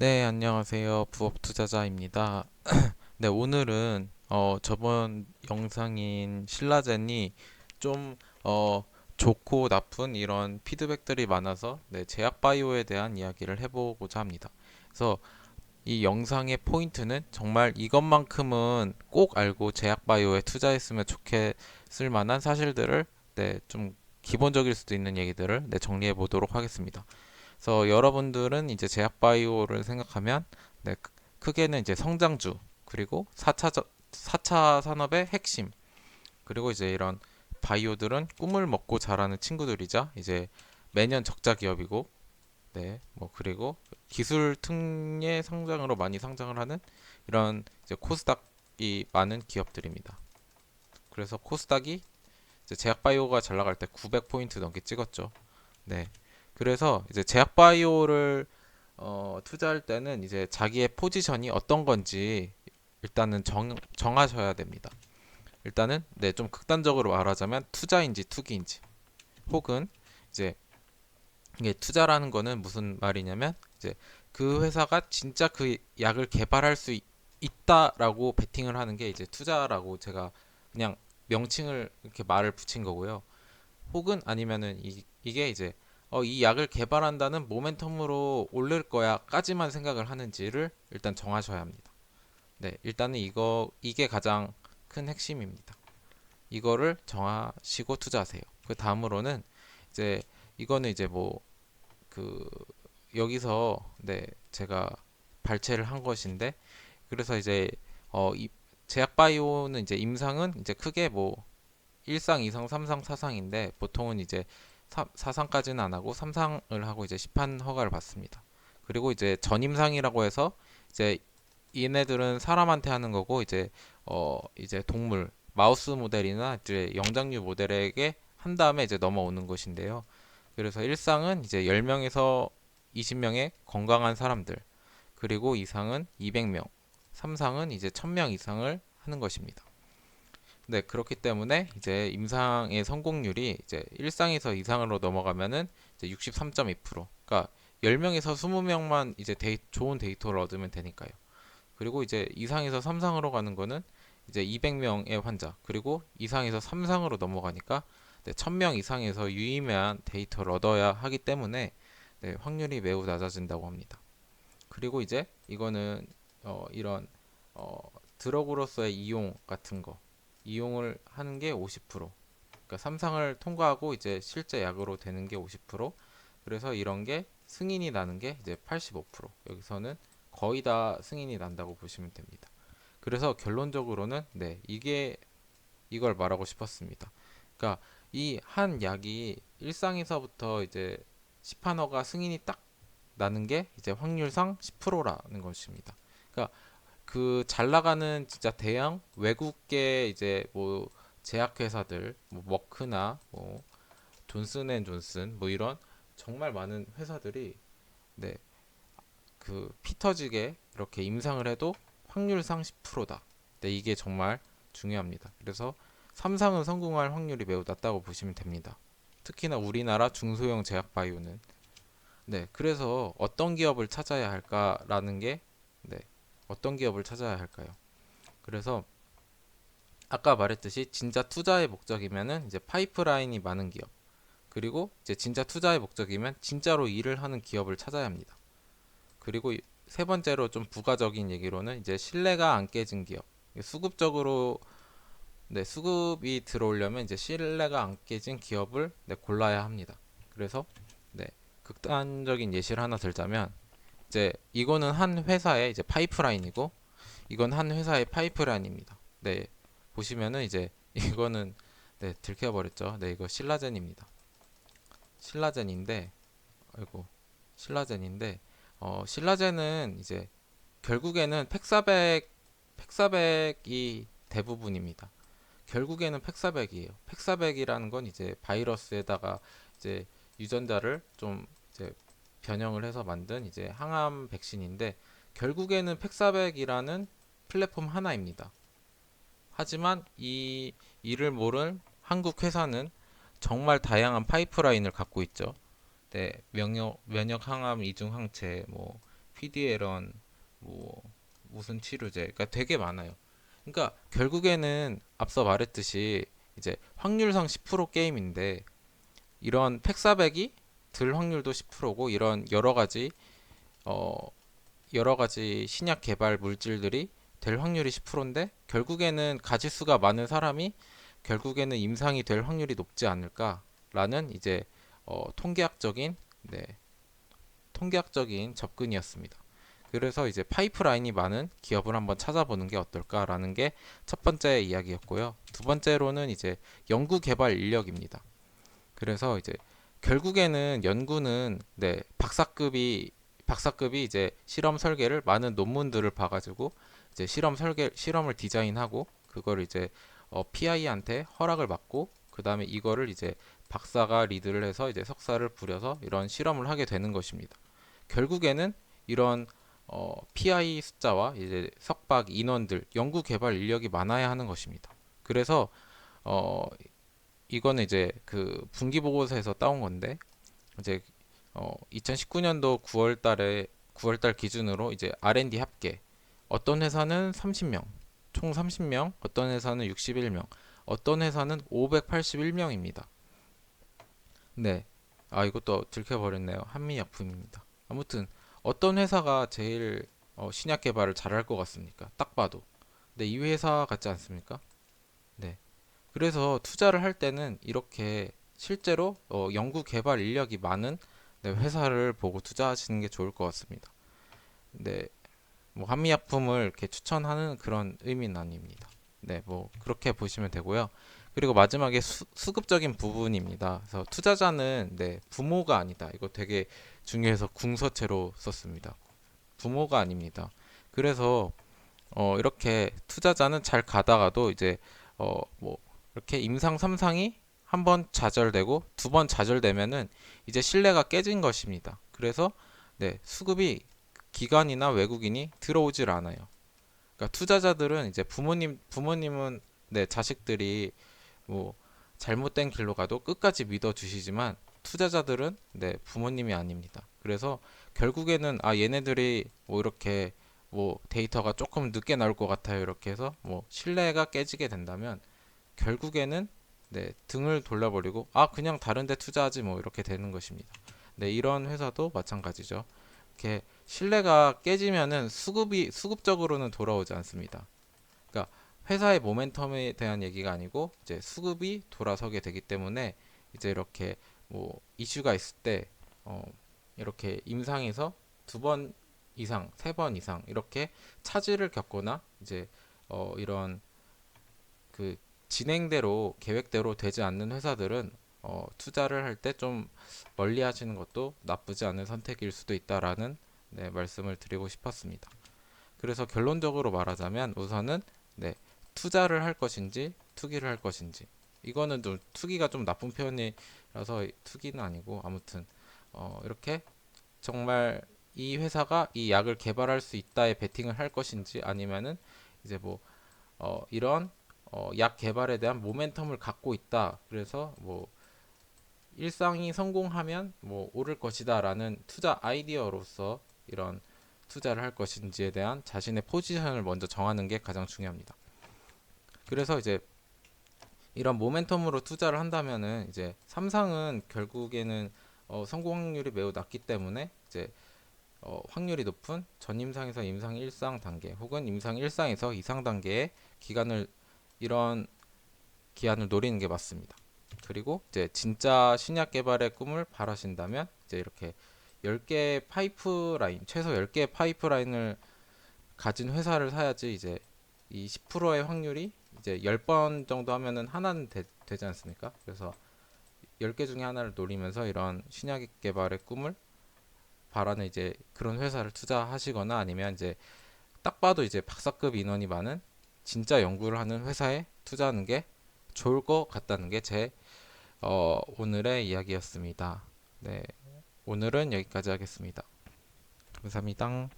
네, 안녕하세요. 부업 투자자입니다. 네, 오늘은 저번 영상인 신라젠이 좀 좋고 나쁜 이런 피드백들이 많아서 네, 제약 바이오에 대한 이야기를 해보고자 합니다. 그래서 이 영상의 포인트는 정말 이것만큼은 꼭 알고 제약 바이오에 투자했으면 좋겠을 만한 사실들을 네, 좀 기본적일 수도 있는 얘기들을 네, 정리해 보도록 하겠습니다. 그래서 여러분들은 이제 제약바이오를 생각하면 네, 크게는 이제 성장주 그리고 4차 산업의 핵심 그리고 이제 이런 바이오들은 꿈을 먹고 자라는 친구들이자 이제 매년 적자 기업이고 네, 뭐 그리고 기술 특례 성장으로 많이 성장을 하는 이런 이제 코스닥이 많은 기업들입니다. 그래서 코스닥이 이제 제약바이오가 잘 나갈 때 900포인트 넘게 찍었죠. 네. 그래서 이제 제약바이오를 투자할 때는 이제 자기의 포지션이 어떤 건지 일단은 정하셔야 됩니다. 일단은 네, 좀 극단적으로 말하자면 투자인지 투기인지 혹은 이제 이게 투자라는 거는 무슨 말이냐면 이제 그 회사가 진짜 그 약을 개발할 수 있다라고 베팅을 하는 게 이제 투자라고 제가 그냥 명칭을 이렇게 말을 붙인 거고요. 혹은 아니면은 이게 이제 이 약을 개발한다는 모멘텀으로 오를 거야까지만 생각을 하는지를 일단 정하셔야 합니다. 네, 일단은 이게 가장 큰 핵심입니다. 이거를 정하시고 투자하세요. 그 다음으로는 이제 이거는 이제 뭐 그 여기서 네, 제가 발췌를 한 것인데 그래서 이제 이 제약 바이오는 이제 임상은 이제 크게 뭐 1상, 2상, 3상, 4상인데 보통은 이제 4상까지는 안 하고 3상을 하고 이제 시판 허가를 받습니다. 그리고 이제 전임상이라고 해서 이제 얘네들은 사람한테 하는 거고 이제 동물 마우스 모델이나 이제 영장류 모델에게 한 다음에 이제 넘어오는 것인데요. 그래서 1상은 이제 10명에서 20명의 건강한 사람들, 그리고 2상은 200명, 3상은 이제 1000명 이상을 하는 것입니다. 네, 그렇기 때문에 이제 임상의 성공률이 이제 1상에서 2상으로 넘어가면은 이제 63.2%. 그러니까 10명에서 20명만 이제 좋은 데이터를 얻으면 되니까요. 그리고 이제 2상에서 3상으로 가는 거는 이제 200명의 환자, 그리고 2상에서 3상으로 넘어가니까 네, 1000명 이상에서 유의미한 데이터를 얻어야 하기 때문에 네, 확률이 매우 낮아진다고 합니다. 그리고 이제 이거는 이런 어, 드러그로서의 이용 같은 거 이용을 하는 게 50%. 그러니까 3상을 통과하고 이제 실제 약으로 되는 게 50%. 그래서 이런 게 승인이 나는 게 이제 85%. 여기서는 거의 다 승인이 난다고 보시면 됩니다. 그래서 결론적으로는 네, 이걸 말하고 싶었습니다. 그러니까 이 한 약이 일상에서부터 이제 시판허가 승인이 딱 나는 게 이제 확률상 10%라는 것입니다. 그러니까 그 잘 나가는 진짜 대형 외국계 이제 뭐 제약회사들 뭐 머크나 뭐 존슨앤존슨 뭐 이런 정말 많은 회사들이 네, 그 피 터지게 이렇게 임상을 해도 확률상 10%다. 네, 이게 정말 중요합니다. 그래서 3상은 성공할 확률이 매우 낮다고 보시면 됩니다. 특히나 우리나라 중소형 제약 바이오는 네, 그래서 어떤 기업을 찾아야 할까라는 게 네, 어떤 기업을 찾아야 할까요? 그래서 아까 말했듯이 진짜 투자의 목적이면은 이제 파이프라인이 많은 기업, 그리고 이제 진짜 투자의 목적이면 진짜로 일을 하는 기업을 찾아야 합니다. 그리고 세 번째로 좀 부가적인 얘기로는 이제 신뢰가 안 깨진 기업, 수급적으로 네, 수급이 들어오려면 이제 신뢰가 안 깨진 기업을 네, 골라야 합니다. 그래서 네, 극단적인 예시를 하나 들자면 이제 이거는 한 회사의 이제 파이프라인이고 이건 한 회사의 파이프라인입니다. 네, 보시면은 이제 이거는 네, 들켜버렸죠. 네, 이거 신라젠입니다. 신라젠인데 아이고 신라젠인데 신라젠은 이제 결국에는 팩사백이 대부분입니다. 결국에는 팩사백이에요. 팩사백이라는 건 이제 바이러스에다가 이제 유전자를 좀 이제 변형을 해서 만든 이제 항암 백신인데 결국에는 팩사백이라는 플랫폼 하나입니다. 하지만 이 이를 모른 한국 회사는 정말 다양한 파이프라인을 갖고 있죠. 네, 면역 항암 이중 항체, 뭐 PDL은 뭐 무슨 치료제, 그러니까 되게 많아요. 그러니까 결국에는 앞서 말했듯이 이제 확률상 10% 게임인데 이런 팩사백이 들 확률도 10%고 이런 어 여러 가지 신약 개발 물질들이 될 확률이 10%인데 결국에는 가지수가 많은 사람이 결국에는 임상이 될 확률이 높지 않을까라는 이제 통계학적인 네, 통계학적인 접근이었습니다. 그래서 이제 파이프라인이 많은 기업을 한번 찾아보는 게 어떨까라는 게 첫 번째 이야기였고요. 두 번째로는 이제 연구 개발 인력입니다. 그래서 이제 결국에는 연구는 네, 박사급이 이제 실험 설계를 많은 논문들을 봐가지고 이제 실험을 디자인하고 그걸 이제 PI한테 허락을 받고 그 다음에 이거를 이제 박사가 리드를 해서 이제 석사를 부려서 이런 실험을 하게 되는 것입니다. 결국에는 이런 PI 숫자와 이제 석박 인원들, 연구 개발 인력이 많아야 하는 것입니다. 그래서 어, 이거는 이제 그 분기 보고서에서 따온 건데 이제 2019년도 9월달 기준으로 이제 R&D 합계 어떤 회사는 30명, 총 30명, 어떤 회사는 61명, 어떤 회사는 581명입니다. 네. 아, 이것도 들켜버렸네요. 한미약품입니다. 아무튼 어떤 회사가 제일 신약 개발을 잘할 것 같습니까? 딱 봐도. 네, 이 회사 같지 않습니까? 네. 그래서 투자를 할 때는 이렇게 실제로 연구 개발 인력이 많은 네, 회사를 보고 투자하시는 게 좋을 것 같습니다. 네, 뭐 한미약품을 이렇게 추천하는 그런 의미는 아닙니다. 네, 뭐 그렇게 보시면 되고요. 그리고 마지막에 수급적인 부분입니다. 그래서 투자자는 네, 부모가 아니다. 이거 되게 중요해서 궁서체로 썼습니다. 부모가 아닙니다. 그래서 이렇게 투자자는 잘 가다가도 이제 뭐 이렇게 임상 3상이 한 번 좌절되고 두 번 좌절되면은 이제 신뢰가 깨진 것입니다. 그래서 네, 수급이 기관이나 외국인이 들어오질 않아요. 그러니까 투자자들은 이제 부모님은 네, 자식들이 뭐 잘못된 길로 가도 끝까지 믿어 주시지만 투자자들은 네, 부모님이 아닙니다. 그래서 결국에는 아 얘네들이 뭐 이렇게 뭐 데이터가 조금 늦게 나올 것 같아요. 이렇게 해서 뭐 신뢰가 깨지게 된다면 결국에는 네, 등을 돌려버리고 아 그냥 다른 데 투자하지 뭐 이렇게 되는 것입니다. 네, 이런 회사도 마찬가지죠. 이렇게 신뢰가 깨지면은 수급적으로는 돌아오지 않습니다. 그러니까 회사의 모멘텀에 대한 얘기가 아니고 이제 수급이 돌아서게 되기 때문에 이제 이렇게 뭐 이슈가 있을 때 이렇게 임상에서 두 번 이상, 세 번 이상 이렇게 차질을 겪거나 이제 이런 그 진행대로 계획대로 되지 않는 회사들은 투자를 할 때 좀 멀리 하시는 것도 나쁘지 않은 선택일 수도 있다라는 네, 말씀을 드리고 싶었습니다. 그래서 결론적으로 말하자면 우선은 네, 투자를 할 것인지 투기를 할 것인지 이거는 좀 투기가 좀 나쁜 표현이라서 투기는 아니고 아무튼 이렇게 정말 이 회사가 이 약을 개발할 수 있다에 베팅을 할 것인지 아니면은 이제 뭐 이런 약 개발에 대한 모멘텀을 갖고 있다. 그래서 뭐 일상이 성공하면 뭐 오를 것이다라는 투자 아이디어로서 이런 투자를 할 것인지에 대한 자신의 포지션을 먼저 정하는 게 가장 중요합니다. 그래서 이제 이런 모멘텀으로 투자를 한다면은 이제 삼상은 결국에는 성공 확률이 매우 낮기 때문에 이제 확률이 높은 전임상에서 임상 1상 단계 혹은 임상 1상에서 2상 단계의 기간을 이런 기한을 노리는 게 맞습니다. 그리고 이제 진짜 신약 개발의 꿈을 바라신다면 이제 이렇게 10개의 파이프라인, 최소 10개의 파이프라인을 가진 회사를 사야지 이제 이 10%의 확률이 이제 10번 정도 하면은 하나는 되지 않습니까? 그래서 10개 중에 하나를 노리면서 이런 신약 개발의 꿈을 바라는 이제 그런 회사를 투자하시거나 아니면 이제 딱 봐도 이제 박사급 인원이 많은 진짜 연구를 하는 회사에 투자하는 게 좋을 것 같다는 게 제 오늘의 이야기였습니다. 네, 오늘은 여기까지 하겠습니다. 감사합니다.